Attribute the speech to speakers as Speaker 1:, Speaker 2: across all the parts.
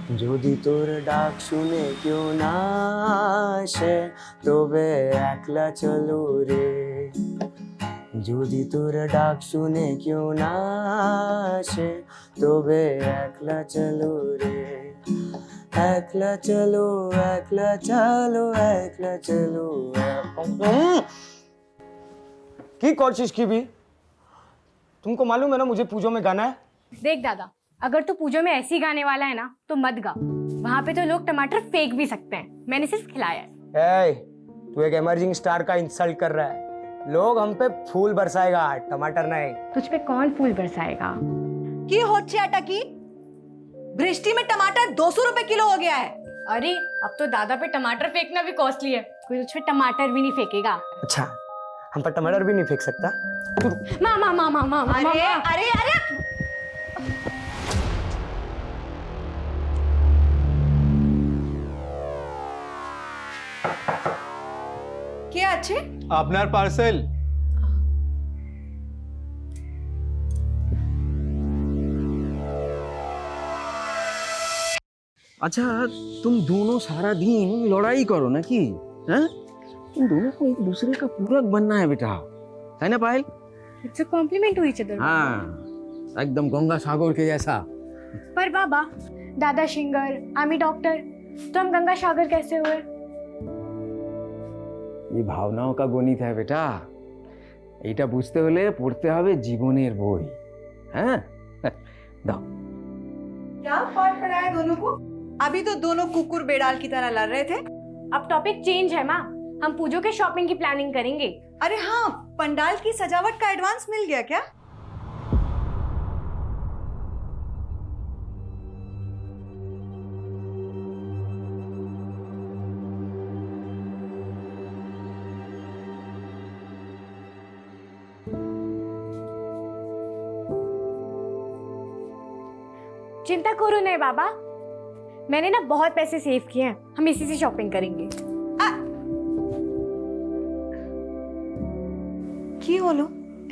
Speaker 1: যদি তোর ডাক শুনে কেউ না আসে তবে একলা চলো রে, যদি তোর ডাক শুনে কেউ না আসে তবে একলা চলো রে, একলা চলো একলা চলো একলা চলো। কি করছিস কি भी? तुमको मालूम है ना मुझे पूजो में गाना है।
Speaker 2: देख दादा, अगर तू पूजो में ऐसी गाने वाला है ना तो मत गा। वहाँ पे तो लोग टमाटर फेंक भी सकते हैं, मैंने सिर्फ खिलाया है।
Speaker 1: तू एक इमर्जिंग स्टार का इंसल्ट कर रहा है। लोग हम पे फूल बरसाएगा, टमाटर नहीं।
Speaker 2: तुझ पे कौन फूल बरसाएगा?
Speaker 3: কি হচ্ছে এটা কি? বৃষ্টি में टमाटर 200 रुपए किलो हो गया है।
Speaker 2: अरे अब तो दादा पे टमाटर फेंकना भी कॉस्टली है, कोई तुझ पे टमाटर भी नहीं फेंकेगा।
Speaker 1: अच्छा, हम पर टमाटर भी नहीं फेंक सकता।
Speaker 2: मामा मामा मामा
Speaker 3: अरे अरे अरे কে আছে?
Speaker 4: আপনার পার্সেল।
Speaker 5: अच्छा, तुम दोनों सारा दिन लड़ाई करो ना कि? हैं? तुम दोनों को एक दूसरे का पूरक बनना है बेटा, है ना Payal?
Speaker 2: It's a compliment to each other.
Speaker 5: हाँ, एकदम गंगा सागर के जैसा।
Speaker 2: पर बाबा, दादा सिंगर, आमी डॉक्टर, तो हम गंगा सागर कैसे हुए?
Speaker 5: ये भावनाओं का गणित है बेटा। এটা বুঝতে হলে পড়তে হবে জীবনের বই। হ্যাঁ, দাও।
Speaker 3: क्या फर्क पड़ा है दोनों को? अभी तो दोनों कुकुर बेडाल की तरह लड़ रहे थे।
Speaker 2: अब टॉपिक चेंज है माँ, हम पूजो के शॉपिंग की प्लानिंग करेंगे।
Speaker 3: अरे हाँ, पंडाल की सजावट का एडवांस मिल गया क्या?
Speaker 2: चिंता करो नहीं बाबा, मैंने ना बहुत पैसे सेव किए हैं, हम इसी से शॉपिंग करेंगे।
Speaker 3: की बोलो,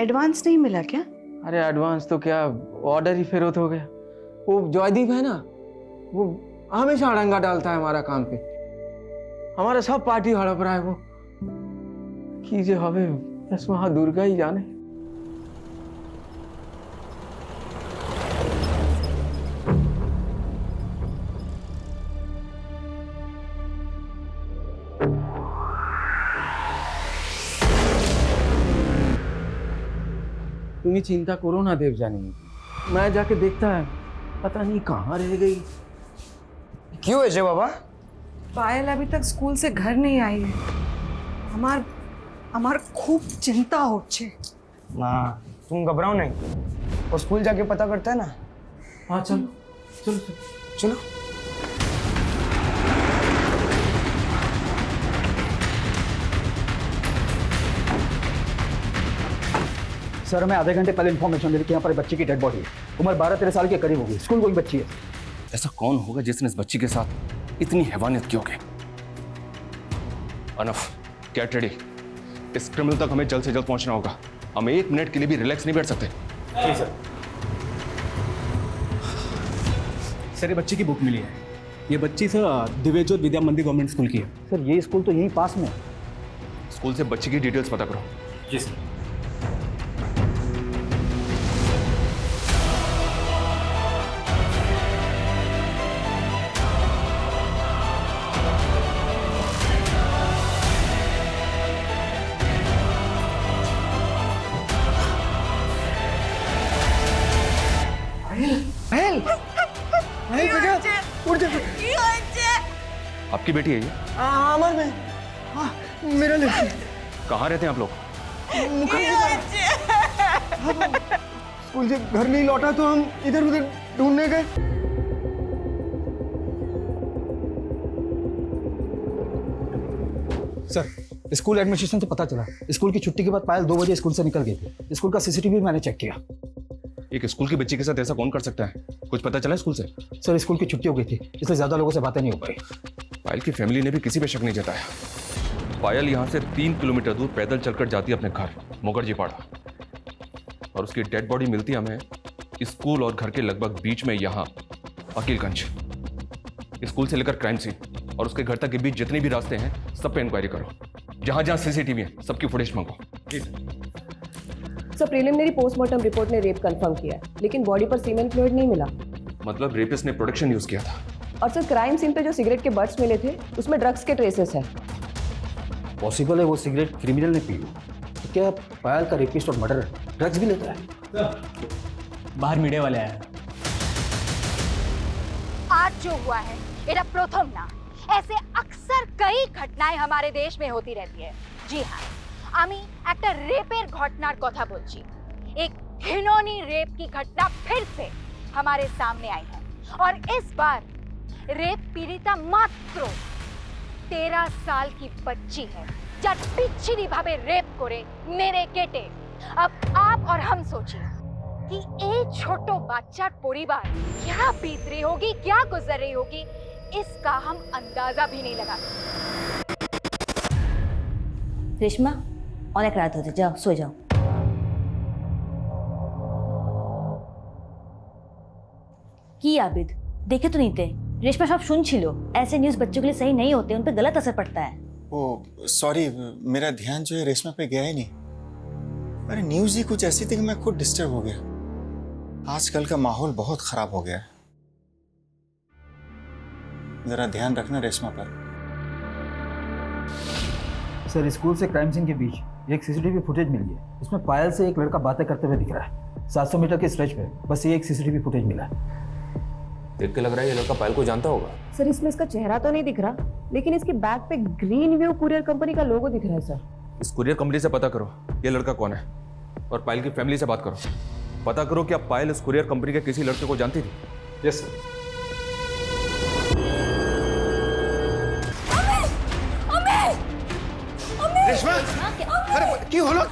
Speaker 3: एडवांस नहीं मिला क्या?
Speaker 5: अरे एडवांस तो क्या, ऑर्डर ही फेरत हो गया। वो जयदीप है ना, वो हमेशा अड़ंगा डालता है हमारा काम पे। हमारा सब पार्टी हड़प रहा है वो। की जे हवे बस वहां दुर्गा ही जाने। तुम्हें चिंता करो ना देवजानी, मैं जाके देखता है, पता नहीं कहाँ रह गई।
Speaker 1: क्यों है बाबा?
Speaker 3: पायल अभी तक स्कूल से घर नहीं आई है। हमार खूब चिंता होच्छे।
Speaker 1: माँ, तुम घबराओ नहीं, वो स्कूल जाके पता करता है ना।
Speaker 5: हाँ चलो चलो चलो,
Speaker 1: चलो।
Speaker 6: सर, हमें आधे घंटे पहले इन्फॉर्मेशन मिली कि यहाँ पर एक बच्ची की डेड बॉडी है। उम्र 12-13 साल के करीब होगी, स्कूल कोई बच्ची है।
Speaker 7: ऐसा कौन होगा जिसने इस बच्ची के साथ इतनी हैवानियत की होगी? Enough, get ready. इस क्रिमिनल तक हमें जल्द से जल्द पहुंचना होगा। हम एक मिनट के लिए भी रिलैक्स नहीं बैठ सकते।
Speaker 6: जी सर।
Speaker 4: सर, ये बच्ची की बुक मिली है। ये बच्ची सर दिव्यज्योत विद्या मंदिर गवर्नमेंट स्कूल की है।
Speaker 6: सर, ये स्कूल तो यहीं पास में है।
Speaker 7: स्कूल से बच्ची की डिटेल्स पता करो।
Speaker 4: जी सर।
Speaker 7: आपकी बेटी है ये?
Speaker 1: अमर में, मेरा लड़की।
Speaker 7: कहाँ रहते हैं आप लोग?
Speaker 1: स्कूल से घर नहीं लौटा तो हम इधर उधर ढूंढने गए।
Speaker 6: सर, स्कूल एडमिनिस्ट्रेशन से पता चला स्कूल की छुट्टी के बाद पायल 2 बजे स्कूल से निकल गई थी। स्कूल का सीसीटीवी मैंने चेक किया।
Speaker 7: एक स्कूल की बच्ची के साथ ऐसा कौन कर सकता है? कुछ पता चला स्कूल से?
Speaker 6: सर, स्कूल की छुट्टी हो गई थी, इसलिए ज्यादा लोगों से बातें नहीं हो पाई।
Speaker 7: पायल की फैमिली ने भी किसी पे शक नहीं जताया। पायल यहाँ से 3 किलोमीटर दूर पैदल चलकर जाती है अपने घर मुखर्जी पाड़ा, और उसकी डेड बॉडी मिलती हमें स्कूल और घर के लगभग बीच में यहाँ अकीलगंज। स्कूल से लेकर क्राइम सीन और उसके घर तक के बीच जितने भी रास्ते हैं सब पे इंक्वायरी करो। जहां जहां सीसीटीवी है सबकी फुटेज मंगो।
Speaker 8: सर प्रिलिमिनरी पोस्टमार्टम रिपोर्ट ने रेप कंफर्म किया है, लेकिन बॉडी पर सीमेन फ्लूइड नहीं मिला।
Speaker 7: मतलब रेपिस्ट ने प्रोडक्शन यूज किया था।
Speaker 8: और सर क्राइम सीन पे जो सिगरेट के बट्स मिले थे उसमें ड्रग्स के ट्रेसेस हैं।
Speaker 6: पॉसिबल है वो सिगरेट क्रिमिनल ने पी हो, तो क्या पायल का रेपिस्ट और मर्डर ड्रग्स भी लेता है?
Speaker 4: बाहर मीडिया वाले आए।
Speaker 9: आज जो हुआ है এটা প্রথম না, ऐसे अक्सर कई घटनाएं हमारे देश में होती रहती है। जी हाँ, আমি একটা রেপের ঘটনার কথা বলছি। एक घिनौनी रेप की घटना फिर से हमारे सामने आई है और इस बार रेप पीड़िता मात्र 13 साल की बच्ची है, যার বিচ্ছিরি ভাবে রেপ করে মেরে কেটে। अब आप और हम सोचिए कि एक छोटो बच्चा परिवार क्या बीत रही होगी, क्या गुजर रही होगी, इसका हम अंदाजा भी नहीं लगा सकते।
Speaker 10: রেশমা অনেক রাত হচ্ছে, যাও শুয়ে যাও। কি आबिद, देखे तो नहीं थे? रेशमा सब सुन छिलो। ऐसे न्यूज़ बच्चों के लिए सही नहीं होते, उन पे गलत असर पड़ता है।
Speaker 11: ओ सॉरी, मेरा ध्यान जो है रेशमा पे गया ही नहीं। अरे न्यूज़ ही कुछ ऐसी थी कि मैं खुद डिस्टर्ब हो गया। आजकल का माहौल बहुत खराब हो गया है, जरा ध्यान रखना रेशमा पर।
Speaker 6: सर स्कूल से क्राइम सीन के बीच एक सीसीटीवी फुटेज मिली है। उसमें पायल से एक लड़का बातें करते हुए दिख रहा है। 700 मीटर के स्ट्रेच पे बस ये एक सीसीटीवी फुटेज मिला है।
Speaker 5: देख के लग रहा है ये लड़का पायल को जानता होगा।
Speaker 8: सर इसमें इसका चेहरा तो नहीं दिख रहा, लेकिन इसके बैग पे ग्रीन व्यू कुरियर कंपनी का लोगो दिख रहा है सर।
Speaker 7: इस कुरियर कंपनी से पता करो ये लड़का कौन है और पायल की फैमिली से बात करो। पता करो क्या पायल इस कुरियर कंपनी के किसी लड़के को जानती थी।
Speaker 4: Yes sir.
Speaker 11: रेशमा, अरे क्यों होलो?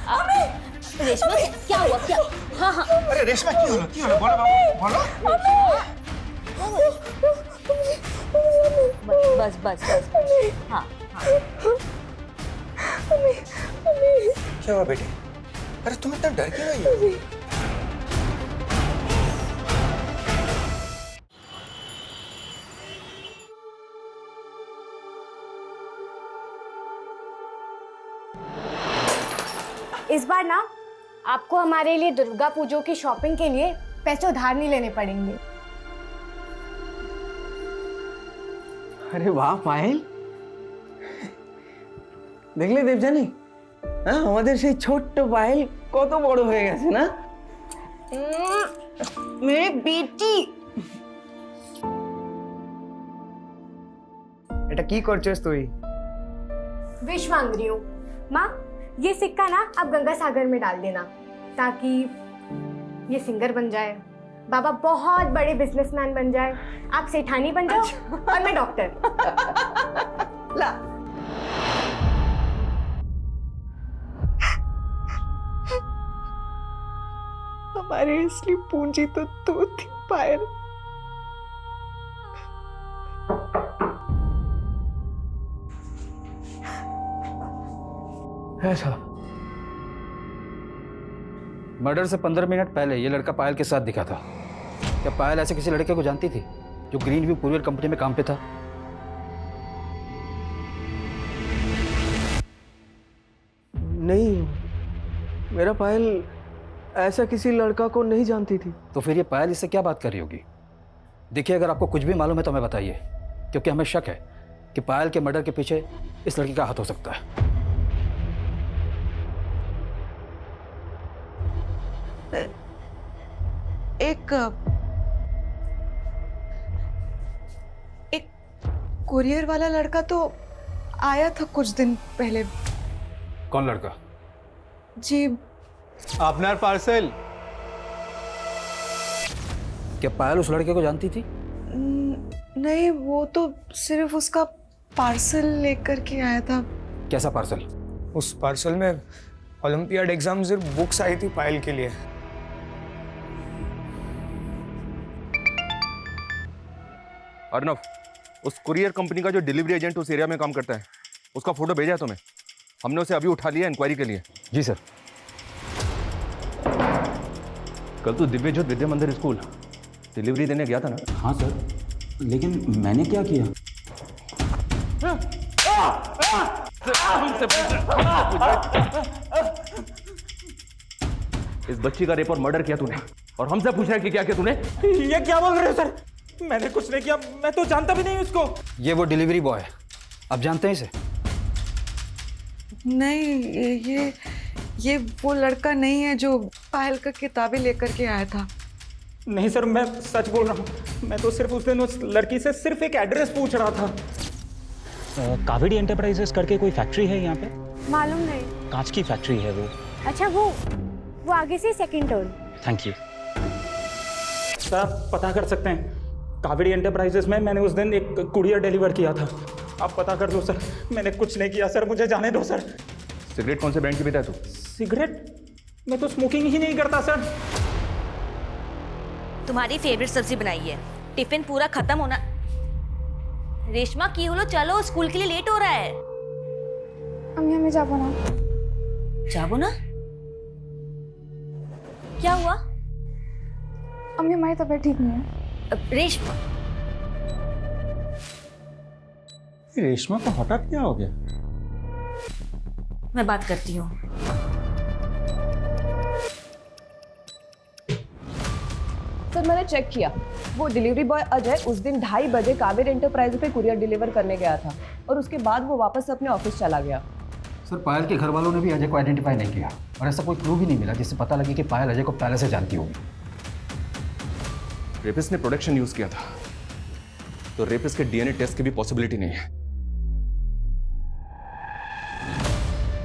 Speaker 10: रेशमा क्या हुआ? क्या? हाँ हाँ
Speaker 11: अरे रेशमा क्यों होलो? क्यों होलो? बोलो बाबू, बोलो।
Speaker 10: बस बस बस बस। हाँ हाँ।
Speaker 11: क्या हुआ बेटे? अरे तुम इतना डर क्यों रही हो?
Speaker 2: इस बार ना आपको हमारे लिए दुर्गा पूजा की शॉपिंग के लिए पैसे उधार नहीं लेने पड़ेंगे।
Speaker 5: अरे वाह पायल, দেখলে দেবজানি, হ্যাঁ আমাদের সেই ছোট্ট পায়েল কত বড় হয়ে গেছে না?
Speaker 2: मेरे बेटी
Speaker 1: এটা কি করছিস তুই?
Speaker 2: विश मांग रही हूँ। माँ ये सिक्का ना आप गंगा सागर में डाल देना ताकि ये सिंगर बन जाए, बाबा बहुत बड़े बिजनेसमैन बन जाए, आप सेठानी बन जाओ और मैं डॉक्टर।
Speaker 3: ला हमारी असली पूंजी तो तू थी पायल।
Speaker 6: है साहब, मर्डर से 15 मिनट पहले ये लड़का पायल के साथ दिखा था। क्या पायल ऐसे किसी लड़के को जानती थी जो ग्रीन व्यू कुरियर कंपनी में काम पे था?
Speaker 5: नहीं, मेरा पायल ऐसा किसी लड़का को नहीं जानती थी।
Speaker 6: तो फिर ये पायल इससे क्या बात कर रही होगी? देखिए अगर आपको कुछ भी मालूम है तो हमें बताइए, क्योंकि हमें शक है कि पायल के मर्डर के पीछे इस लड़की का हाथ हो सकता है।
Speaker 3: एक कुरियर वाला लड़का तो आया था कुछ दिन पहले।
Speaker 6: कौन लड़का?
Speaker 3: जी
Speaker 4: আপনার পার্সেল।
Speaker 6: क्या पायल उस लड़के को जानती थी?
Speaker 3: नहीं, वो तो सिर्फ उसका पार्सल लेकर के आया था।
Speaker 6: कैसा पार्सल?
Speaker 1: उस पार्सल में ओलंपियाड एग्जाम सिर्फ बुक्स आई थी पायल के लिए।
Speaker 7: अर्नव, उस कुरियर कंपनी का जो डिलीवरी एजेंट उस एरिया में काम करता है उसका फोटो भेजा है तुम्हें। हमने उसे अभी उठा लिया इंक्वायरी के लिए।
Speaker 6: जी सर।
Speaker 7: कल तो दिव्य ज्योत विद्या मंदिर स्कूल डिलीवरी देने गया था ना?
Speaker 6: हाँ सर।
Speaker 4: लेकिन मैंने क्या किया?
Speaker 7: इस बच्ची का रेप और मर्डर किया तूने, और हमसे पूछ रहा है कि क्या किया तूने?
Speaker 4: ये क्या बोल रहे हो सर? मैंने कुछ नहीं किया, मैं तो जानता भी नहीं उसको।
Speaker 6: ये वो डिलीवरी बॉय है, आप जानते हैं इसे?
Speaker 3: नहीं, ये वो लड़का नहीं है जो पायल का किताबें लेकर के आया था।
Speaker 4: नहीं सर, मैं सच बोल रहा हूँ। मैं तो सिर्फ उस दिन उस लड़की से सिर्फ एक एड्रेस पूछ रहा था।
Speaker 12: कावेरी एंटरप्राइजेस करके कोई फैक्ट्री है यहाँ पे?
Speaker 2: मालूम नहीं।
Speaker 12: कांच की फैक्ट्री है वो।
Speaker 2: अच्छा, वो आगे से second turn.
Speaker 12: Thank you
Speaker 4: sir, आप पता कर सकते हैं कावेरी एंटरप्राइजेस में मैंने उस दिन एक कुरियर डिलीवर किया था। आप पता कर दो सर, मैंने कुछ नहीं किया सर, मुझे जाने दो सर।
Speaker 7: सिगरेट कौन से ब्रांड की पीता है तू?
Speaker 4: सिगरेट? मैं तो स्मोकिंग ही नहीं करता सर।
Speaker 10: तुम्हारी फेवरेट सब्जी बनाई है, टिफिन पूरा खत्म होना। रेशमा की हो लो, चलो स्कूल के लिए लेट हो रहा है।
Speaker 2: अम्मी हमें जाबो ना।
Speaker 10: जाबो ना? क्या हुआ?
Speaker 2: अम्मी हमारी तबीयत ठीक नहीं है।
Speaker 10: रेशमा,
Speaker 11: रेशमा को हठात क्या हो गया?
Speaker 10: मैं बात करती हूँ।
Speaker 8: सर मैंने चेक किया, वो डिलीवरी बॉय अजय उस दिन 2:30 बजे कावेरी एंटरप्राइज पे कुरियर डिलीवर करने गया था और उसके बाद वो वापस अपने ऑफिस चला गया।
Speaker 6: सर, पायल के घर वालों ने भी अजय को आइडेंटिफाई नहीं किया और ऐसा कोई क्लू भी नहीं मिला जिससे पता लगे कि पायल अजय को पहले से जानती होगी।
Speaker 7: रेपिस्ट ने प्रोडक्शन यूज किया था, तो रेपिस्ट के डीएनए टेस्ट की भी पॉसिबिलिटी नहीं है।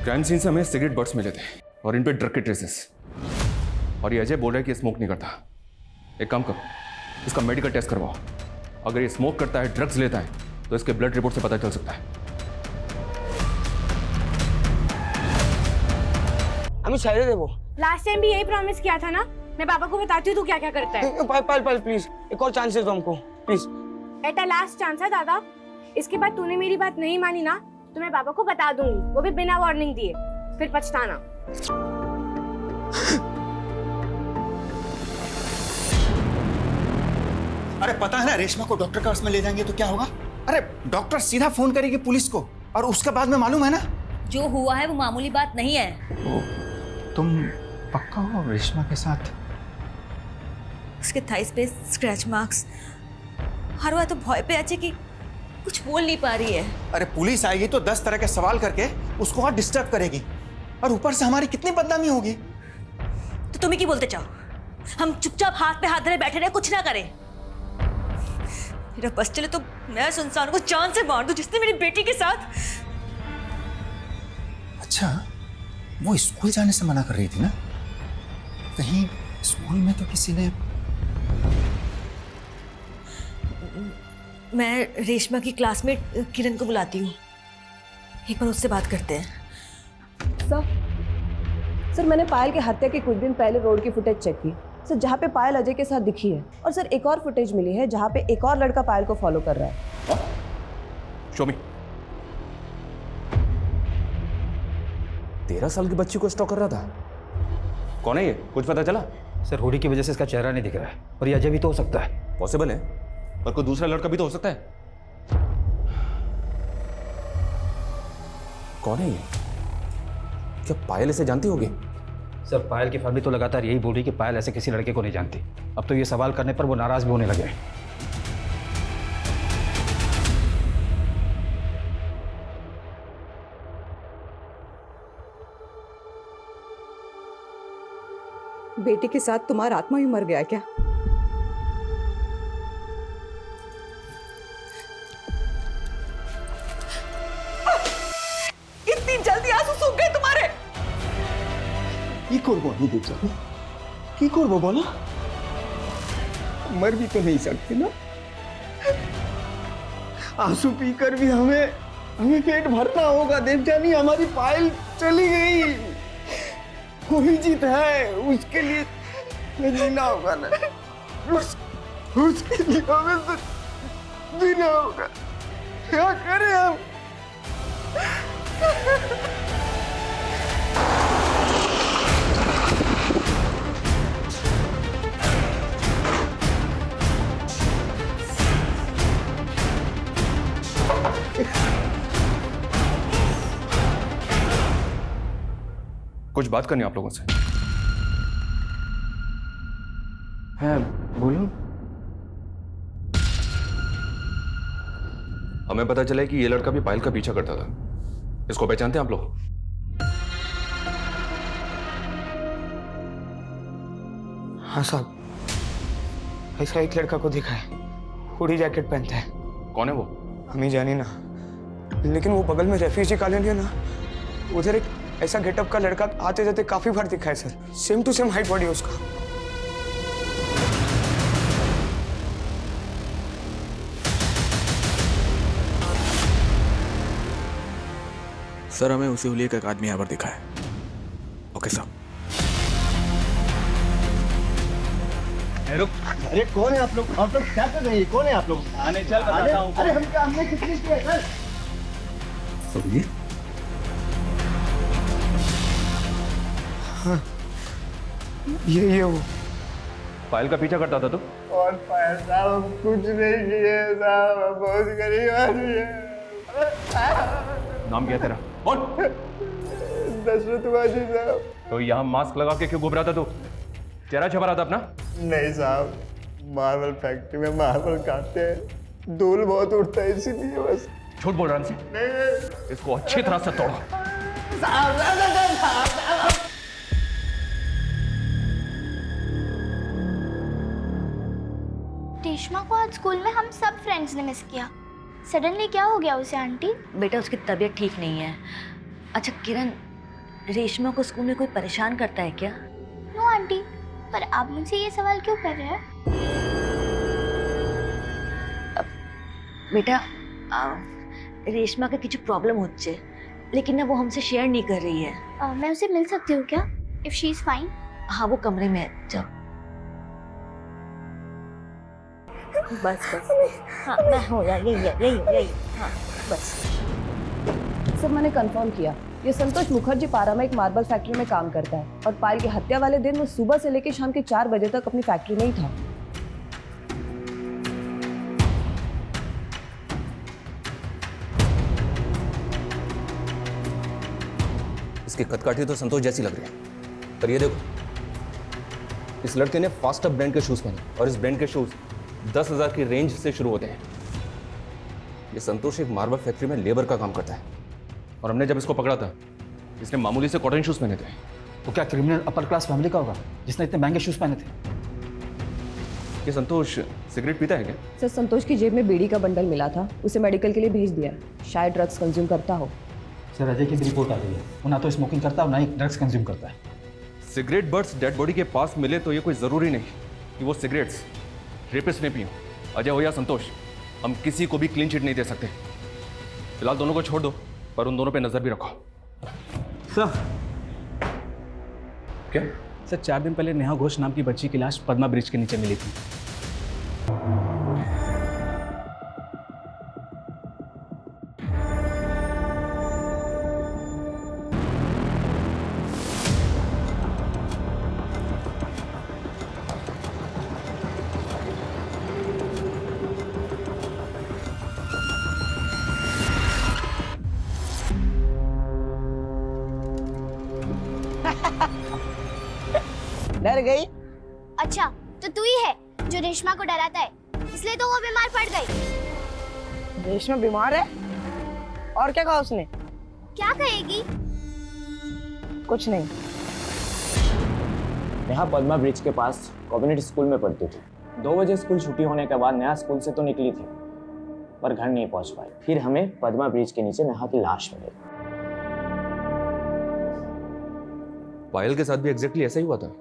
Speaker 7: क्राइम सीन से हमें सिगरेट बट्स मिले थे और इन पे ड्रग के ट्रेसेस, और ये अजय बोल रहा है कि स्मोक नहीं करता। एक काम करो, इसका मेडिकल टेस्ट करवाओ। अगर ये स्मोक करता है, ड्रग्स लेता है, तो इसके ब्लड रिपोर्ट से पता चल सकता है।
Speaker 1: हमें चाहिए दे वो।
Speaker 2: लास्ट टाइम भी यही प्रॉमिस किया था ना। मैं पापा को बताती हूँ तू क्या क्या करता है।
Speaker 1: पायल प्लीज, एक और चांस दे दो हमको प्लीज।
Speaker 2: बेटा लास्ट चांस है दादा, इसके बाद तूने मेरी बात नहीं मानी ना तो मैं पापा को बता दूंगी, वो भी बिना वार्निंग दिए, फिर पछताना।
Speaker 11: अरे पता है ना, रेशमा को डॉक्टर के पास में ले जाएंगे तो क्या होगा? अरे डॉक्टर सीधा फोन करेगी पुलिस को, और उसके बाद में मालूम है ना,
Speaker 10: जो हुआ है वो मामूली बात नहीं है।
Speaker 11: तुम पक्का हो रेशमा के साथ?
Speaker 10: उसके थाइस पे स्क्रैच मार्क्स, हर बार तो भय पे अच्छे कि कुछ बोल नहीं पा रही है।
Speaker 11: अरे पुलिस आएगी तो 10 तरह के सवाल करके उसको और डिस्टर्ब करेगी, और ऊपर से हमारी कितनी बदनामी होगी।
Speaker 10: तो तुम्हें क्या बोलते चाहो? हम चुपचाप हाथ पे हाथ धरे बैठे रहे, कुछ ना करें? मेरा बस चले तो मैं सुनसान को जान से मार दूं जिसने मेरी बेटी के साथ।
Speaker 11: अच्छा, वो स्कूल जाने से मना कर रही थी ना? कहीं स्कूल में तो किसी ने...
Speaker 10: मैं रेशमा की क्लासमेट किरण को बुलाती हूँ, एक बार उससे बात करते हैं।
Speaker 8: सर मैंने पायल की हत्या के कुछ दिन पहले रोड की फुटेज चेक की सर, जहाँ पे पायल अजय के साथ दिखी है, और सर एक और फुटेज मिली है जहाँ पे एक और लड़का पायल को फॉलो कर रहा है।
Speaker 7: शो मी। 13 साल की बच्ची को स्टॉक कर रहा था? कौन है ये, कुछ पता चला?
Speaker 6: सर, हुडी की वजह से इसका चेहरा नहीं दिख रहा है, और ये अजय भी तो हो सकता है।
Speaker 7: पॉसिबल है, पर कोई दूसरा लड़का भी तो हो सकता है। कौन है ये? क्या पायल इसे जानती होगी?
Speaker 6: सर, पायल की फैमिली तो लगातार यही बोल रही कि पायल ऐसे किसी लड़के को नहीं जानती। अब तो ये सवाल करने पर वो नाराज भी होने लगे हैं।
Speaker 3: बेटे के साथ तुम्हारा आत्मा भी मर गया क्या? इतनी जल्दी आंसू सूख गए तुम्हारे?
Speaker 11: কি করবো আমি দেখো, কি করবো বলো? मर भी तो नहीं सकते ना, आंसू पीकर भी हमें पेट भरना होगा। देवजानी, हमारी पायल चली गई, वही जीत है, उसके लिए जीना होगा ना, उसके लिए हमें तो जीना होगा। क्या करें हम?
Speaker 7: कुछ बात करनी है आप लोगों से।
Speaker 5: है, बोलो।
Speaker 7: हमें पता चला है कि ये लड़का भी पायल का पीछा करता था। इसको पहचानते हैं आप लोग?
Speaker 1: हाँ साहब, ऐसा एक लड़का को देखा है, हुडी जैकेट पहनता है।
Speaker 7: कौन है वो?
Speaker 1: हम ही जानी ना, लेकिन वो बगल में रेफ्यूजी कॉलोनी है ना, उधर एक ऐसा गेटअप का लड़का आते जाते काफी बार दिखा है sir. Same to same height body है उसका।
Speaker 13: सर हमें उसी हुलिये का एक आदमी यहाँ पर दिखा है। ओके साहब।
Speaker 11: अरे कौन है आप लोग क्या कर रहे हैं? कौन है आप लोग?
Speaker 12: आने चल, बताता हूँ।
Speaker 11: अरे हमने कितनी की है सर?
Speaker 1: हाँ, ये वो
Speaker 7: पायल का पीछा करता था तू?
Speaker 11: और पायल साहब हम कुछ नहीं किए साहब, हम बहुत गरीब आदमी है।
Speaker 7: नाम क्या तेरा? बोल।
Speaker 11: दशरथ बाजी साहब।
Speaker 7: तो यहाँ मास्क लगा के क्यों घूम रहा था तू? चेहरा छपा रहा था अपना?
Speaker 11: नहीं साहब, मार्बल फैक्ट्री में मार्बल काटते हैं, धूल बहुत उड़ता है इसीलिए बस।
Speaker 7: झूठ बोल रहा है?
Speaker 11: नहीं
Speaker 7: इसको अच्छी तरह से तोड़ो।
Speaker 14: रेशमा को आज स्कूल में हम सब फ्रेंड्स ने मिस किया। सडनली क्या हो गया उसे आंटी?
Speaker 10: बेटा उसकी तबीयत ठीक नहीं है। अच्छा किरण, रेशमा को स्कूल में कोई परेशान करता है क्या?
Speaker 14: नो आंटी, पर आप मुझसे ये सवाल क्यों कर रहे हैं?
Speaker 10: बेटा रेशमा के কিছু प्रॉब्लम হচ্ছে, लेकिन ना वो हमसे शेयर नहीं कर रही है।
Speaker 14: मैं उसे मिल सकती हूँ क्या? If she is fine.
Speaker 10: हाँ वो कमरे में है, जाओ। बस हाँ मैं हूँ, यही हाँ बस।
Speaker 8: सर मैंने कंफर्म किया, ये संतोष मुखर्जी पारा में एक मार्बल फैक्ट्री में काम करता है और पायल की हत्या वाले दिन वो सुबह से लेकर शाम के 4 बजे तक अपनी फैक्ट्री में ही था।
Speaker 7: इसकी कदकाठी तो संतोष जैसी लग रही है, पर ये देखो, इस लड़के ने फास्टर ब्रांड के शूज पहने और इस ब्रांड के शूज 10,000 की रेंज से शुरू होते हैं। ये संतोष एक मार्बल फैक्ट्री में लेबर का काम करता है और हमने जब इसको पकड़ा था, इसने मामूली से कॉटन शूज पहने थे।
Speaker 6: तो क्या क्रिमिनल अपर क्लास फैमिली का होगा जिसने इतने महंगे शूज पहने थे?
Speaker 7: ये संतोष सिगरेट पीता है क्या?
Speaker 8: सर संतोष की जेब में बीड़ी का बंडल मिला था, उसे मेडिकल के लिए भेज दिया, शायद ड्रग्स कंज्यूम करता हो।
Speaker 6: सर अजय की भी रिपोर्ट आ गई है, वो ना तो स्मोकिंग करता और ना ही ड्रग्स कंज्यूम करता है।
Speaker 7: सिगरेट बट्स डेड बॉडी के पास मिले तो ये कोई ज़रूरी नहीं कि वो सिगरेट्स रेपिस्ट ने पी हो। अजय हो या संतोष, हम किसी को भी क्लीन चिट नहीं दे सकते। फिलहाल दोनों को छोड़ दो, पर उन दोनों पे नजर भी रखो।
Speaker 12: सर
Speaker 7: क्या?
Speaker 12: सर 4 दिन पहले नेहा घोष नाम की बच्ची की लाश पद्मा ब्रिज के नीचे मिली थी।
Speaker 15: डर गई?
Speaker 14: अच्छा, तो तू ही है जो रेशमा को डराता है, इसलिए तो वो बीमार पड़ गई।
Speaker 15: रेशमा बीमार है? और क्या कहा उसने?
Speaker 14: क्या कहेगी?
Speaker 15: कुछ नहीं।
Speaker 16: नेहा पद्मा ब्रिज के पास कम्युनिटी स्कूल में पढ़ती थी। 2 बजे स्कूल छुट्टी होने के बाद नेहा स्कूल से तो निकली थी, पर घर नहीं पहुंच पाई। फिर हमें पद्मा ब्रिज के नीचे नेहा की लाश मिली।
Speaker 7: पायल के साथ भी एग्जैक्टली ऐसा ही हुआ था।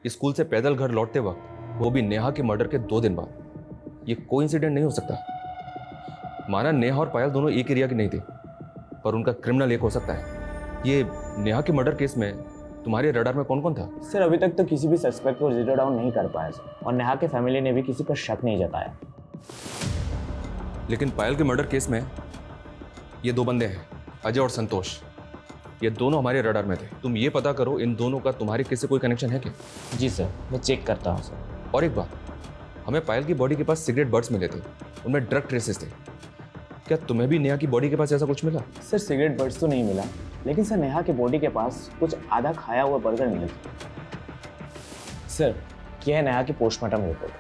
Speaker 7: स्कूल से पैदल घर लौटते वक्त, वो भी नेहा के मर्डर के 2 दिन बाद। ये कोइंसिडेंट नहीं हो सकता। माना नेहा और पायल दोनों एक एरिया की नहीं थी, पर उनका क्रिमिनल एक हो सकता है। ये नेहा के मर्डर केस में तुम्हारे रडार में कौन कौन था?
Speaker 16: सर अभी तक तो किसी भी सस्पेक्ट को जीरो डाउन नहीं कर पाया सर, और नेहा के फैमिली ने भी किसी पर शक नहीं जताया।
Speaker 7: लेकिन पायल के मर्डर केस में ये 2 बंदे हैं, अजय और संतोष। ये दोनों हमारे रडार में थे। तुम ये पता करो इन दोनों का तुम्हारे केस से कोई कनेक्शन है क्या?
Speaker 16: जी सर, मैं चेक करता हूँ सर।
Speaker 7: और एक बात, हमें पायल की बॉडी के पास सिगरेट बर्ड्स मिले थे, उनमें ड्रग ट्रेसेस थे। क्या तुम्हें भी नेहा की बॉडी के पास ऐसा कुछ मिला?
Speaker 16: सर सिगरेट बर्ड्स तो नहीं मिला, लेकिन सर नेहा के बॉडी के पास कुछ आधा खाया हुआ बर्गर मिला था। सर यह है नेहा की पोस्टमार्टम रिपोर्ट।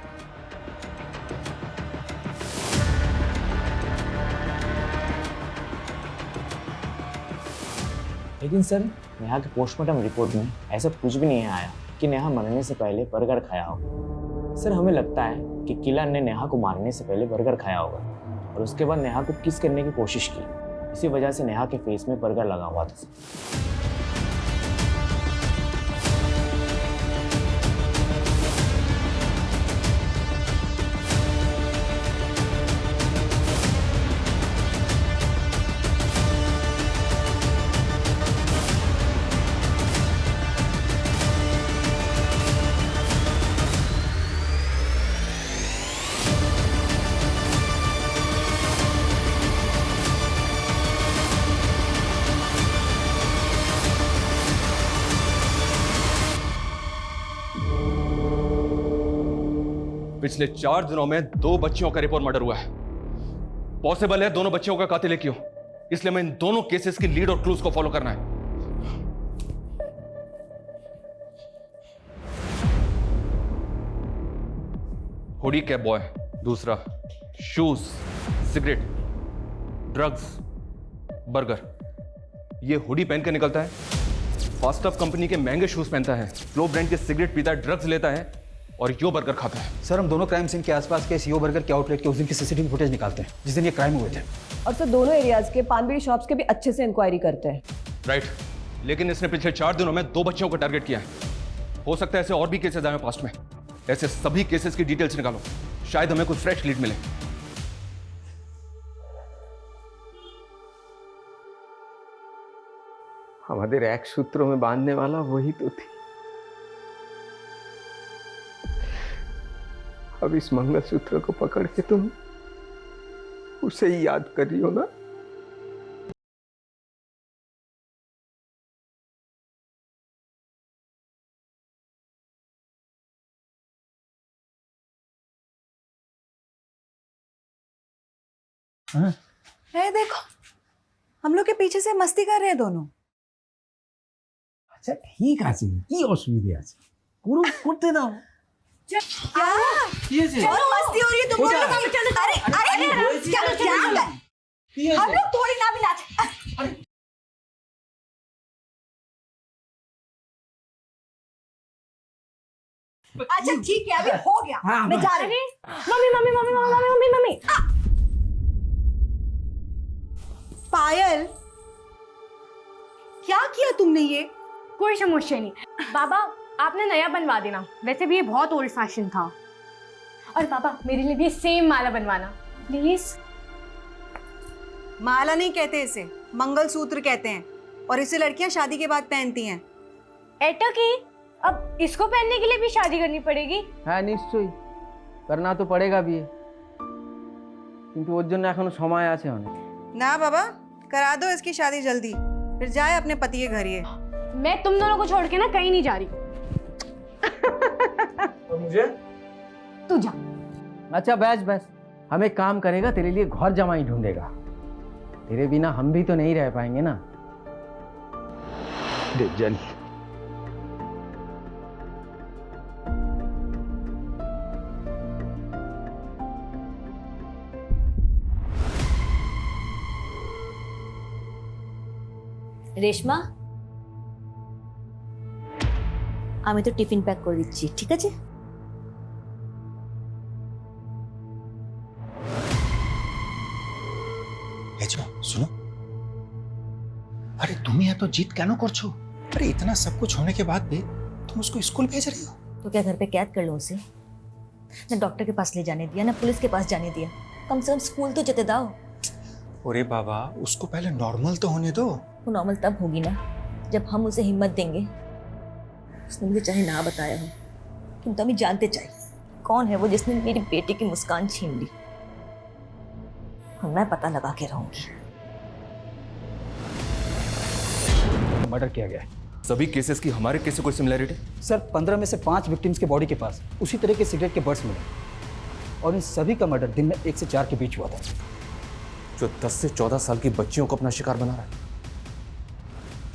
Speaker 16: लेकिन सर नेहा के पोस्टमार्टम रिपोर्ट में ऐसा कुछ भी नहीं आया कि नेहा मरने से पहले बर्गर खाया होगा। सर हमें लगता है कि किलर ने नेहा को मारने से पहले बर्गर खाया होगा और उसके बाद नेहा को किस करने की कोशिश की। इसी वजह से नेहा के फेस में बर्गर लगा हुआ था।
Speaker 7: पिछले 4 दिनों में 2 बच्चियों का रिपोर्ट मर्डर हुआ है। पॉसिबल है दोनों बच्चियों का कातिल एक ही हो, इसलिए मैं इन दोनों केसेस की लीड और क्लूज को फॉलो करना है। हुडी कैप बॉय, दूसरा शूज, सिगरेट, ड्रग्स, बर्गर। ये हुडी पहन के निकलता है, फास्टअप कंपनी के महंगे शूज पहनता है, फ्लो ब्रांड के सिगरेट पीता है, ड्रग्स लेता है और यो बर्गर खाता है।
Speaker 6: सर हम दोनों क्राइम सीन के आसपास के इस यो बर्गर के आउटलेट के उस दिन की सीसीटीवी फुटेज निकालते हैं जिस दिन ये क्राइम हुए थे।
Speaker 8: और सर दोनों एरियाज के पान बीड़ी शॉप्स के भी अच्छे से इंक्वायरी करते हैं।
Speaker 7: राइट, लेकिन इसने पिछले 4 दिनों में 2 बच्चियों को टारगेट किया है। हो सकता है ऐसे और भी केसेस आए पास्ट में। ऐसे सभी केसेस की डिटेल्स निकालो, शायद हमें कुछ फ्रेश लीड मिले।
Speaker 5: আমাদের এক সূত্র में बांधने वाला वही तो थी। अब इस मंगलसूत्र को पकड़ के तुम उसे ही याद कर रही हो ना?
Speaker 3: है देखो, हम लोग के पीछे से मस्ती कर रहे हैं दोनों।
Speaker 11: আচ্ছা ঠিক আছে, কি অসুবিধা আছে করতে দাও।
Speaker 3: क्या चलो मस्ती हो रही है तुम लोग। चलो अरे चलो क्या हम लोग थोड़ी ना भी नाच। अच्छा ठीक है, अभी हो गया। मैं जा रही हूँ।
Speaker 2: Mummy mummy mummy mummy mummy mummy
Speaker 3: Payal, क्या किया तुमने ये?
Speaker 2: कोई समस्या नहीं। बाबा आपने नया बनवा देना, वैसे भी ये बहुत ओल्ड फैशन था। और पापा मेरे लिए भी सेम माला बनवाना प्लीज।
Speaker 3: माला नहीं कहते इसे, मंगलसूत्र कहते हैं, और इसे लड़कियां शादी के बाद पहनती हैं।
Speaker 2: एटा की अब इसको पहनने के लिए भी शादी करनी पड़ेगी?
Speaker 5: হ্যাঁ নিশ্চয়ই करना तो पड़ेगा भी, কিন্তু ওর জন্য এখনো সময় আছে অনেক।
Speaker 3: ना बाबा, करा दो इसकी शादी जल्दी, फिर जाए अपने पति के घर। ये
Speaker 2: मैं तुम दोनों को छोड़ के ना कहीं नहीं जा रही।
Speaker 5: और मुझे
Speaker 2: तू जा।
Speaker 5: अच्छा बस बस, हम एक काम करेगा, तेरे लिए घर जमाई ढूंढेगा। तेरे बिना हम भी तो नहीं रह पाएंगे ना। देख जानी
Speaker 10: রেশমা, আমি তো টিফিন প্যাক করে দিচ্ছি, ঠিক আছে?
Speaker 17: सुनो, अरे तुम ये तो जीत क्या करछो? अरे इतना सब कुछ होने के बाद भी तुम उसको स्कूल भेज रही हो?
Speaker 10: तो क्या घर पे कैद कर लो उसे? ना डॉक्टर के पास ले जाने दिया, ना पुलिस के पास जाने दिया। कम से कम स्कूल तो जते दाओ।
Speaker 17: अरे बाबा, उसको पहले नॉर्मल तो होने दो।
Speaker 10: वो नॉर्मल तब होगी ना जब हम उसे हिम्मत देंगे। उसने मुझे चाहे ना बताया हो, किंतु हमें जानते चाहिए कौन है वो जिसने मेरी बेटी की मुस्कान छीन ली। और मैं पता लगा के रहूंगी।
Speaker 6: मर्डर किया गया है।
Speaker 7: सभी केसेस की हमारे केस से कोई सिमिलैरिटी?
Speaker 6: सर 15 में से 5 विक्टिम्स के बॉडी के पास उसी तरह के सिगरेट के बर्ड्स मिले और इन सभी का मर्डर दिन में 1 से 4 के बीच हुआ था।
Speaker 7: जो 10 से 14 साल की बच्चियों को अपना शिकार बना रहा है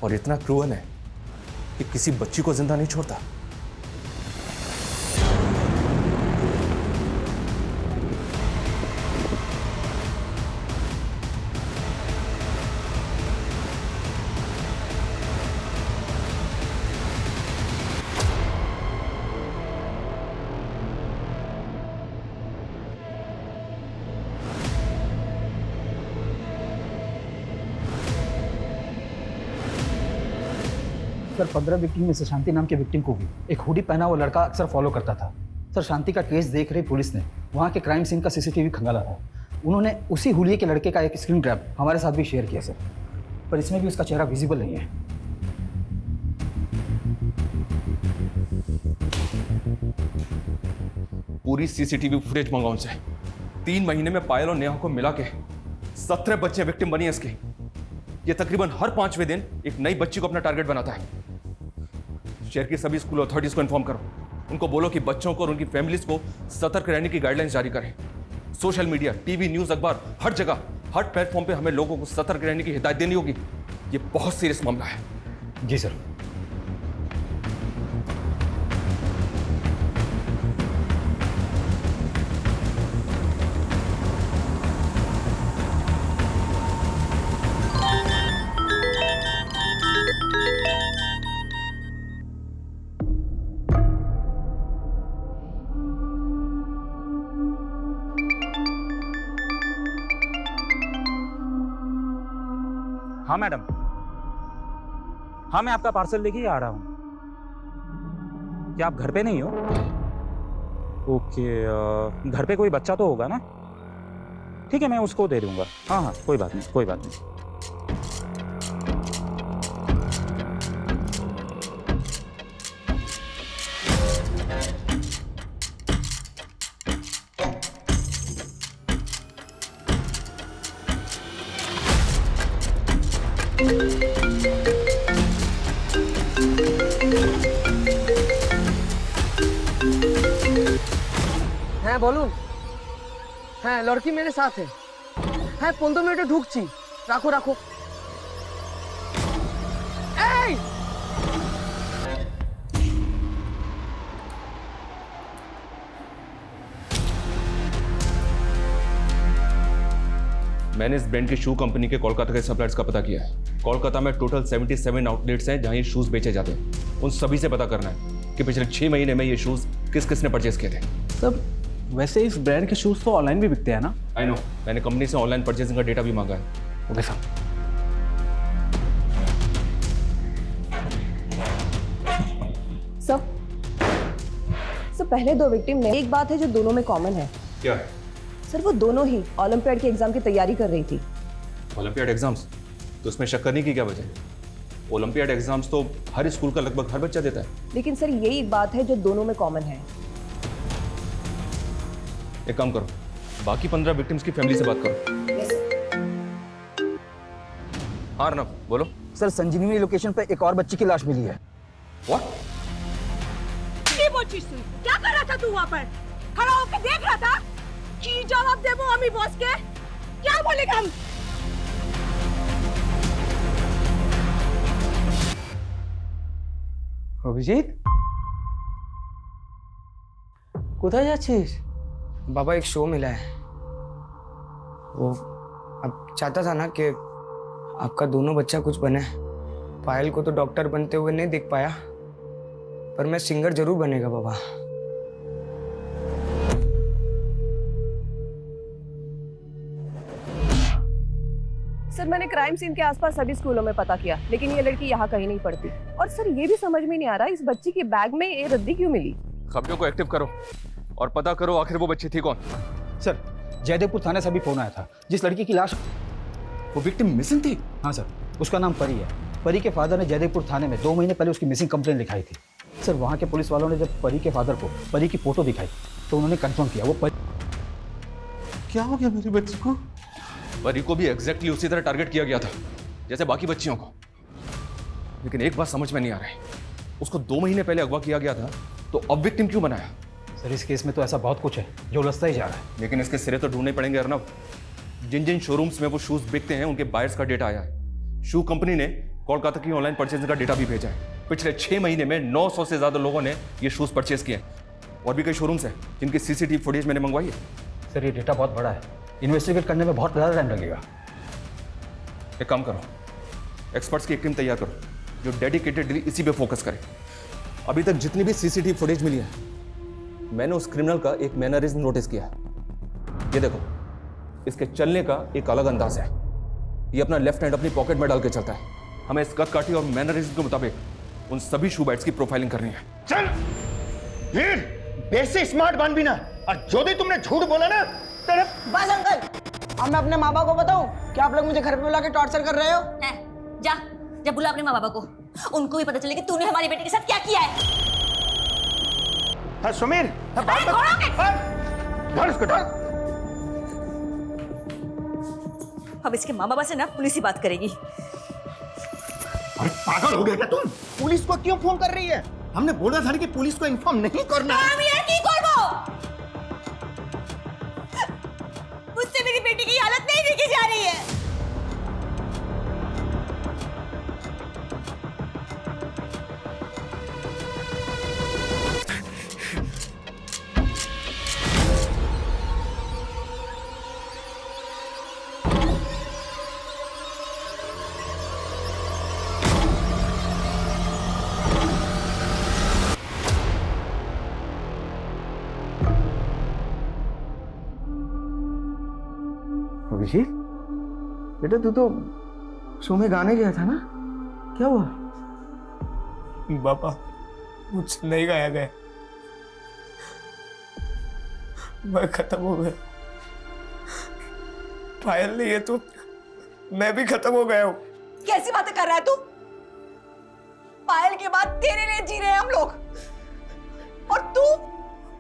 Speaker 7: और इतना क्रूअल है कि किसी बच्ची को जिंदा नहीं छोड़ता।
Speaker 6: सर 15 विक्टिम में से शांति नाम के विक्टिम को भी एक हुडी पहना हुआ लड़का अक्सर फॉलो करता था। सर शांति का केस देख रही पुलिस ने वहाँ के क्राइम सीन का सीसीटीवी खंगाला था। उन्होंने उसी हुलिये के लड़के का एक स्क्रीन ग्रैब हमारे साथ भी शेयर किया सर, पर इसमें भी उसका चेहरा विजिबल नहीं है।
Speaker 7: पूरी सीसीटीवी फुटेज मंगाओ उनसे। 3 महीने में पायल और नेहा को मिला के 17 बच्चे विक्टिम बनी है इसकी। ये तकरीबन हर 5वें दिन एक नई बच्ची को अपना टारगेट बनाता है। शहर की सभी स्कूल अथॉरिटीज को इन्फॉर्म करो, उनको बोलो कि बच्चों को और उनकी फैमिलीज को सतर्क रहने की गाइडलाइंस जारी करें। सोशल मीडिया, टीवी, न्यूज़, अखबार, हर जगह, हर प्लेटफॉर्म पे हमें लोगों को सतर्क रहने की हिदायत देनी होगी। ये बहुत सीरियस मामला है।
Speaker 6: जी सर।
Speaker 12: हाँ मैडम, हाँ मैं आपका पार्सल लेके ही आ रहा हूँ। क्या आप घर पे नहीं हो? ओके, घर पे कोई बच्चा तो होगा ना? ठीक है, मैं उसको दे दूंगा। हाँ हाँ, कोई बात नहीं, कोई बात नहीं।
Speaker 5: হ্যাঁ বলুন। হ্যাঁ লড়কি মেরে সাথে। হ্যাঁ 15 মিনিটে ঢুকছি। রাখো রাখো। এই
Speaker 7: मैंने इस ब्रांड की शू कंपनी के कोलकाता के सप्लायर्स का पता किया है। कोलकाता में टोटल 77 आउटलेट्स हैं जहां ये शूज बेचे जाते हैं। उन सभी से पता करना है कि पिछले 6 महीने में ये शूज किस किस ने परचेज किए थे।
Speaker 13: सर वैसे इस ब्रांड के शूज़ तो ऑनलाइन भी बिकते हैं ना?
Speaker 7: आई नो, मैंने कंपनी से ऑनलाइन परचेजिंग का डेटा भी मांगा है।
Speaker 13: Okay sir.
Speaker 8: सर पहले 2 विक्टिम में एक बात है जो दोनों में कॉमन है।
Speaker 7: क्या है?
Speaker 8: सर वो दोनों ही ओलंपियाड के एग्जाम की तैयारी कर रही थी।
Speaker 7: Olympiad exams? तो उसमें शक करने की क्या वजह है? ओलंपियाड एग्जाम्स तो हर स्कूल का लगभग हर बच्चा देता है।
Speaker 8: लेकिन सर यही बात है जो दोनों में कॉमन है।
Speaker 7: एक काम करो, बाकी 15 विक्टिम्स की फैमिली से बात करो। हाँ अर्नब, बोलो।
Speaker 6: सर संजीवनी लोकेशन पे एक और बच्ची की लाश मिली है।
Speaker 7: What?
Speaker 3: ये वो चीज सुन, क्या कर रहा था तू वहाँ पर? खड़ा होकर देख रहा था? की जवाब दे वो अम्मी बॉस के? क्या बोलेगा हम?
Speaker 5: অভিজিৎ কোথায় যাচ্ছিস?
Speaker 1: बाबा एक शो मिला है, वो अब चाहता था ना कि आपका दोनों बच्चा कुछ बने। पायल को तो डॉक्टर बनते हुए नहीं देख पाया, पर मैं सिंगर जरूर बनेगा बाबा।
Speaker 8: सर मैंने क्राइम सीन के आसपास सभी स्कूलों में पता किया, लेकिन ये लड़की यहाँ कहीं नहीं पढ़ती। और सर ये भी समझ में नहीं आ रहा इस बच्ची के बैग में ये रद्दी क्यों मिली।
Speaker 7: खबरों को एक्टिव करो और पता करो आखिर वो बच्ची थी कौन।
Speaker 6: सर जयदेवपुर थाने से भी फोन आया था। जिस लड़की की लाश,
Speaker 7: वो विक्टिम मिसिंग थी?
Speaker 6: हाँ सर, उसका नाम परी है। परी के फादर ने जयदेवपुर थाने में 2 महीने पहले उसकी मिसिंग कंप्लेंट लिखाई थी। सर वहाँ के पुलिस वालों ने जब परी के फादर को परी की फोटो दिखाई तो उन्होंने कंफर्म किया वो परी।
Speaker 7: क्या हो गया मेरी बच्ची को? परी को भी एग्जैक्टली उसी तरह टारगेट किया गया था जैसे बाकी बच्चियों को। लेकिन एक बात समझ में नहीं आ रही, उसको 2 महीने पहले अगवा किया गया था तो अब विक्टिम क्यों बनाया?
Speaker 6: सर इस केस में तो ऐसा बहुत कुछ है जो उलझता ही जा रहा है।
Speaker 7: लेकिन इसके सिरे तो ढूंढने पड़ेंगे अर्नब। जिन जिन शोरूम्स में वो शूज बिकते हैं उनके बायर्स का डेटा आया है। शू कंपनी ने कोलकाता की ऑनलाइन परचेजिंग का डेटा भी भेजा है। पिछले 6 महीने में 900 से ज्यादा लोगों ने ये शूज परचेज किए हैं। और भी कई शोरूम्स हैं जिनकी सीसीटीवी फुटेज मैंने मंगवाई है।
Speaker 6: सर ये डेटा बहुत बड़ा है, इन्वेस्टिगेट करने में बहुत ज़्यादा टाइम लगेगा।
Speaker 7: एक काम करो, एक्सपर्ट्स की एक टीम तैयार करो जो डेडिकेटेडली इसी पे फोकस करे। अभी तक जितनी भी सीसीटीवी फुटेज मिली है, मैंने उस क्रिमिनल का एक मैनरिज्म नोटिस किया है। ये देखो, इसके चलने का एक अलग अंदाज है। ये अपना लेफ्ट हैंड अपनी पॉकेट में डाल के चलता है। हमें इस कद काठी और मैनरिज्म के मुताबिक उन सभी शू बाइट्स की प्रोफाइलिंग करनी है।
Speaker 17: चल वीर, बेसे स्मार्ट बन भी ना, और जो भी तुमने झूठ बोला ना तेरे।
Speaker 15: बस अंकल, अब मैं अपने माँ बाप को बताऊं कि आप लोग मुझे घर पे बुला के टॉर्चर कर रहे हो?
Speaker 10: जा जा बुला अपने माँ बाबा को, उनको भी पता चले कि तूने हमारी बेटी के साथ क्या किया है।
Speaker 17: हाँ सुमीर, हाँ, बात धर इसको, धर।
Speaker 10: अब इसके माँ बाबा से ना पुलिस ही बात करेगी।
Speaker 17: अरे पागल हो गया क्या तुम? पुलिस को क्यों फोन कर रही है? हमने बोला था कि पुलिस को इन्फॉर्म नहीं करना।
Speaker 10: मुझसे मेरी बेटी की हालत नहीं देखी जा रही है।
Speaker 5: अभिषेक बेटा, तू तो शो में गाने गया था ना, क्या हुआ?
Speaker 1: पापा, मुझसे नहीं गाया गया, मैं खत्म हो गया। पायल नहीं है तो मैं भी खत्म हो गया हूँ।
Speaker 3: कैसी बातें कर रहा है तू? पायल के बाद तेरे लिए जी रहे हैं हम लोग, और तू?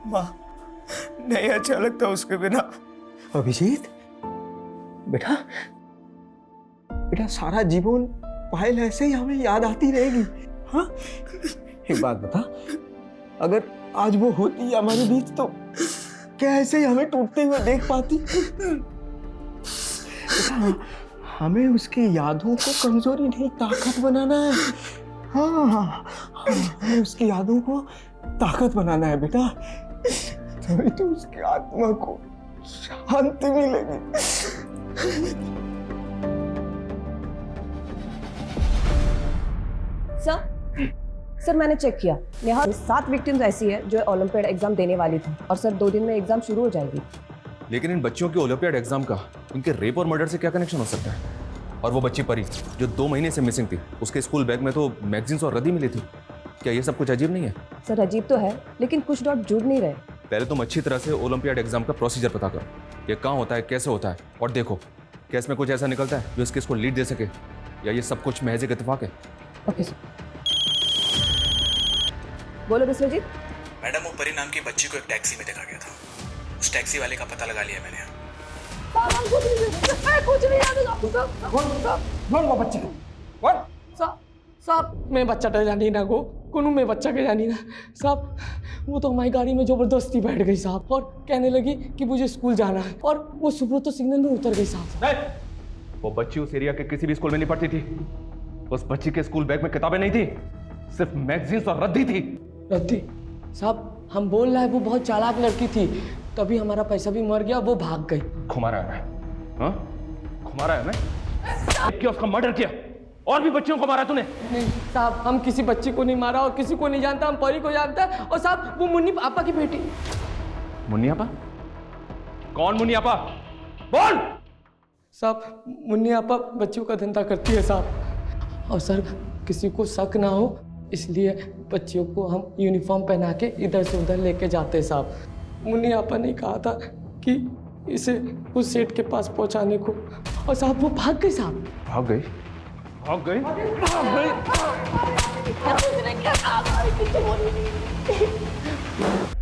Speaker 1: माँ, नहीं अच्छा लगता उसके बिना।
Speaker 5: अभिजीत बेटा, बेटा सारा जीवन पायल ऐसे ही हमें याद आती रहेगी। हाँ, एक बात बता, अगर आज वो होती हमारे बीच तो क्या ऐसे ही हमें टूटते हुए देख पाती? बेटा, हमें उसकी यादों को कमजोरी नहीं, ताकत बनाना है। हाँ हाँ, हमें उसकी यादों को ताकत बनाना है बेटा, तभी तो उसकी आत्मा को शांति मिलेगी।
Speaker 8: सर मैंने चेक किया, नेहा 7 विक्टिम्स ऐसी है जो ओलंपियाड एग्जाम देने वाली थी, और सर 2 दिन में एग्जाम शुरू हो जाएगी।
Speaker 7: लेकिन इन बच्चियों के ओलंपियाड एग्जाम का इनके रेप और मर्डर से क्या कनेक्शन हो सकता है? और वो बच्ची परी जो 2 महीने से मिसिंग थी, उसके स्कूल बैग में तो मैगजीन्स और रद्दी मिली थी। क्या ये सब कुछ अजीब नहीं है?
Speaker 8: सर अजीब तो है, लेकिन कुछ डॉट जुड़ नहीं रहे।
Speaker 7: पहले तुम अच्छी तरह से ओलंपियाड एग्जाम का प्रोसीजर पता करो, ये कहाँ होता है, कैसे होता है, और देखो केस में कुछ ऐसा निकलता है जो इस केस को लीड दे सके, या ये सब कुछ महज एक इत्तेफाक है।
Speaker 8: Okay sir. बोलो विश्वजीत।
Speaker 13: मैडम, वो परी नाम की बच्ची को एक टैक्सी में देखा गया था। उस टैक्सी वाले का पता लगा लिया मैंने।
Speaker 18: साहब मैं बच्चा तो जानी ना को कोनू में बच्चा के जानी ना साहब, वो तो हमारी गाड़ी में जबरदस्ती बैठ गई साहब, और कहने लगी कि मुझे स्कूल जाना है, और वो सुबह तो सिग्नल में उतर गई साहब।
Speaker 7: वो बच्ची उस एरिया के किसी भी स्कूल में नहीं पढ़ती थी। उस बच्ची के स्कूल बैग में किताबें नहीं थी, सिर्फ मैगजीन्स और रद्दी थी।
Speaker 18: रद्दी? साहब हम बोल रहे हैं वो बहुत चालाक लड़की थी, तभी हमारा पैसा भी मर गया, वो भाग गई।
Speaker 7: घुमा रहा है हाँ? घुमा रहा है मैं? क्या उसका मर्डर किया? और भी बच्चियों को मारा तूने?
Speaker 18: नहीं साहब, हम किसी बच्ची को नहीं मारा और किसी को नहीं जानता, हम परी को जानता है। और साहब वो मुन्नी आपा की बेटी।
Speaker 7: मुन्नी आपा? कौन मुन्नी आपा? बोल।
Speaker 18: साहब मुन्नी आपा बच्चियों का धंधा करती है साहब, और सर किसी को शक ना हो इसलिए बच्चियों को हम यूनिफॉर्म पहना के इधर से उधर लेके जाते हैं साहब। मुन्नी आपा ने कहा था कि इसे उस सेठ के पास पहुंचाने को, और साहब वो भाग गई साहब।
Speaker 7: भाग गई? भाग गई?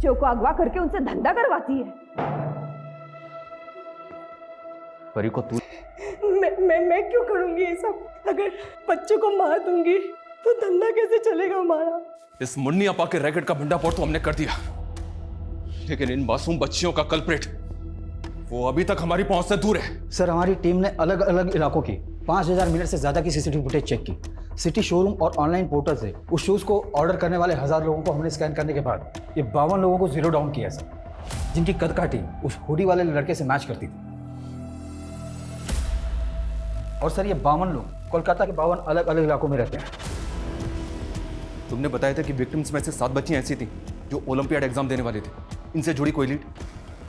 Speaker 8: जो को अगवा करके उनसे धंधा करवाती है।
Speaker 7: परी को तू
Speaker 18: मैं क्यों करूंगी ये सब? अगर बच्चों को मार दूंगी तो धंधा कैसे चलेगा हमारा?
Speaker 7: इस मुन्नी अपा के रैकेट का भंडाफोड़ तो हमने कर दिया, लेकिन इन मासूम बच्चियों का कल्प्रिट वो अभी तक हमारी पहुंच से दूर है।
Speaker 6: सर हमारी टीम ने अलग अलग इलाकों की 5000 मिनट से ज़्यादा की सीसीटीवी फुटेज चेक की। सिटी शोरूम और ऑनलाइन पोर्टल से उस शूज़ को ऑर्डर करने वाले 1000 लोगों को हमने स्कैन करने के बाद ये 52 लोगों को जीरो डाउन किया सर, जिनकी कद काठी उस हुडी वाले लड़के से मैच करती थी। और सर ये 52 लोग कोलकाता के 52 अलग अलग इलाकों में रहते हैं।
Speaker 7: तुमने बताया था कि विक्टिम्स में से 7 बच्चियां ऐसी थी जो ओलंपियाड एग्जाम देने वाली थी। इनसे जुड़ी कोई लीड?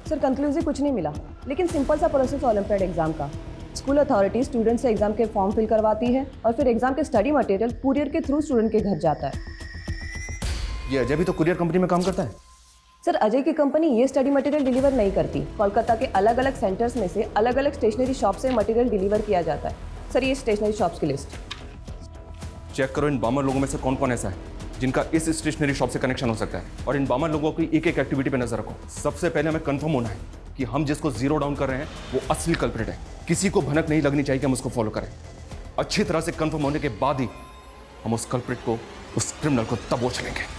Speaker 8: सर कंक्लूसिव कुछ नहीं मिला, लेकिन सिंपल सा प्रोसेस ओलंपियाड एग्जाम का। स्कूल अथॉरिटी स्टूडेंट से एग्जाम के फॉर्म फिल करवाती है और फिर एग्जाम के स्टडी मटेरियल कुरियर के थ्रू स्टूडेंट के घर जाता है।
Speaker 7: ये अजय भी तो कुरियर कंपनी में काम करता है।
Speaker 8: सर अजय की कंपनी ये स्टडी मटेरियल डिलीवर नहीं करती। कोलकाता के अलग अलग सेंटर्स में से अलग अलग स्टेशनरी शॉप से मटेरियल डिलीवर किया जाता है। सर ये स्टेशनरी शॉप्स की लिस्ट
Speaker 7: चेक करो, इन 52 लोगों में से कौन कौन ऐसा है जिनका इस स्टेशनरी शॉप से कनेक्शन हो सकता है, और इन 52 लोगों की एक एक एक्टिविटी पे नजर रखो। सबसे पहले हमें कंफर्म होना है कि हम जिसको जीरो डाउन कर रहे हैं वो असली कल्प्रिट है। किसी को भनक नहीं लगनी चाहिए कि हम उसको फॉलो करें। अच्छी तरह से कंफर्म होने के बाद ही हम उस कल्प्रिट को, उस क्रिमिनल को दबोच लेंगे।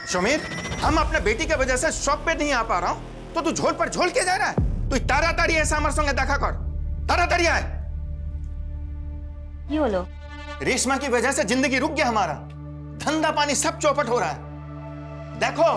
Speaker 17: शमीर, हम अपने बेटी के वजह से शॉप पे नहीं आ पा रहा हूं, तो तू झोल पर झोल के जा रहा है। तू ताराताड़ी ऐसा हमारे संगे देखा कर, ताराताड़ी आए।
Speaker 10: ये बोलो,
Speaker 17: रेशमा की वजह से जिंदगी रुक गया हमारा, धंधा पानी सब चौपट हो रहा है। देखो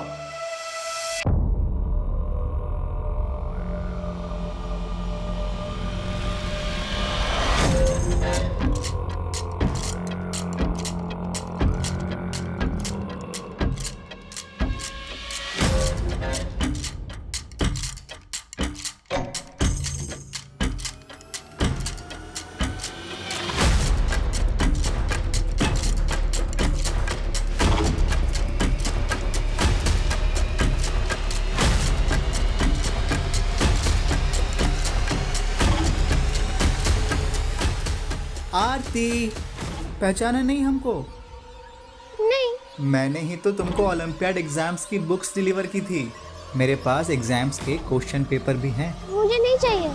Speaker 19: आरती, पहचाना नहीं हमको?
Speaker 14: नहीं।
Speaker 19: मैंने ही तो तुमको ओलंपियाड एग्जाम्स की बुक्स डिलीवर की थी। मेरे पास एग्जाम्स के क्वेश्चन पेपर भी हैं।
Speaker 14: मुझे नहीं चाहिए।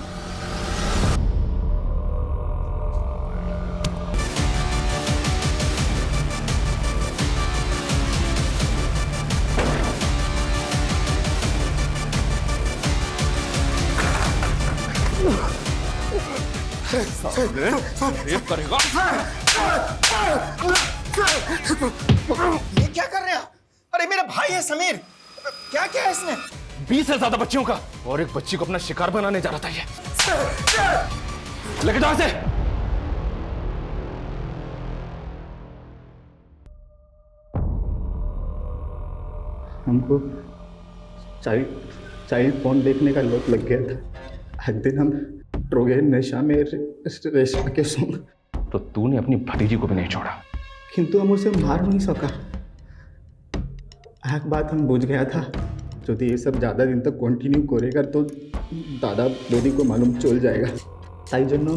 Speaker 7: रेप करेगा।
Speaker 17: ये क्या कर रहे हैं? अरे मेरा भाई है समीर, क्या क्या है इसने?
Speaker 7: 20 से ज्यादा बच्चियों का, और एक बच्ची को अपना शिकार बनाने जा रहा था ये। लेके जाओ इसे।
Speaker 19: हमको चाइल्ड पॉर्न देखने का लत लग गया था। एक दिन हम ट्रोगे नशा में रेशमा के संग।
Speaker 7: तो तूने अपनी भतीजी को भी नहीं छोड़ा?
Speaker 19: किंतु हम उसे मार नहीं सका। एक बात हम बुझ गया था, यदि ये सब ज़्यादा दिन तक कंटिन्यू करेगा तो दादा दादी को मालूम चल जाएगा। ताई जन्नो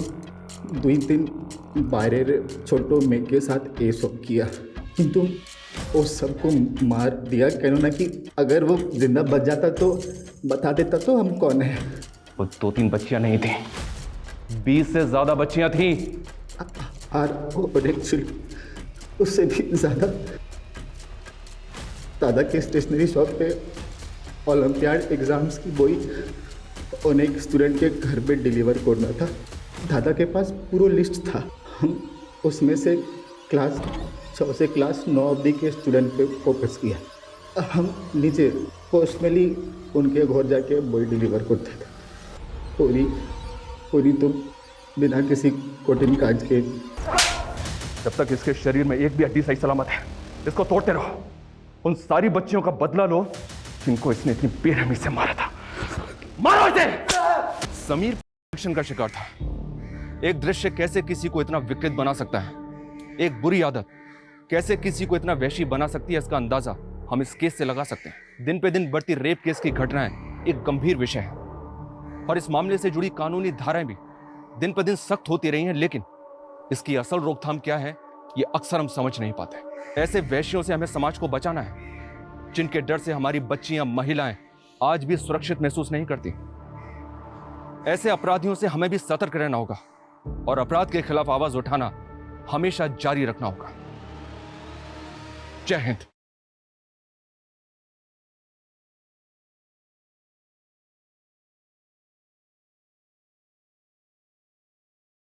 Speaker 19: 2 दिन बाहर छोटो मेघ के साथ ये सब किया, किंतु वो सबको मार दिया। कहना ना कि अगर वो जिंदा बच जाता तो बता देता तो हम कौन है।
Speaker 7: वो 2-3 बच्चियां नहीं थी, 20 से ज्यादा बच्चियां थी।
Speaker 19: और एक्चुअली उससे भी ज्यादा दादा के स्टेशनरी शॉप पे ओलंपियाड एग्जाम्स की बोई अनेक स्टूडेंट के घर पे डिलीवर करना था। दादा के पास पूरा लिस्ट था। हम उसमें से क्लास 6 से क्लास 9 अवधि के स्टूडेंट पे फोकस किया। हम नीचे पर्सनली उनके घर जाके बोई डिलीवर करते थे। पूरी तो बिना किसी कठिन काज के।
Speaker 7: जब तक इसके शरीर में एक भी हड्डी सही सलामत है, इसको तोड़ते रहो। उन सारी बच्चियों का बदला लो जिनको इसने इतनी बेरहमी से मारा था। मारो इसे! समीर एडिक्शन का शिकार था। एक दृश्य कैसे किसी को इतना विकृत बना सकता है, एक बुरी आदत कैसे किसी को इतना वैशी बना सकती है, इसका अंदाजा हम इस केस से लगा सकते हैं। दिन पे दिन बढ़ती रेप केस की घटनाएं एक गंभीर विषय है और इस मामले से जुड़ी कानूनी धाराएं भी दिन पर दिन सख्त होती रही हैं, लेकिन इसकी असल रोकथाम क्या है ये अक्सर हम समझ नहीं पाते। ऐसे वैश्यों से हमें समाज को बचाना है, जिनके डर से हमारी बच्चियां, महिलाएं आज भी सुरक्षित महसूस नहीं करती। ऐसे अपराधियों से हमें भी सतर्क रहना होगा और अपराध के खिलाफ आवाज उठाना हमेशा जारी रखना होगा। जय हिंद।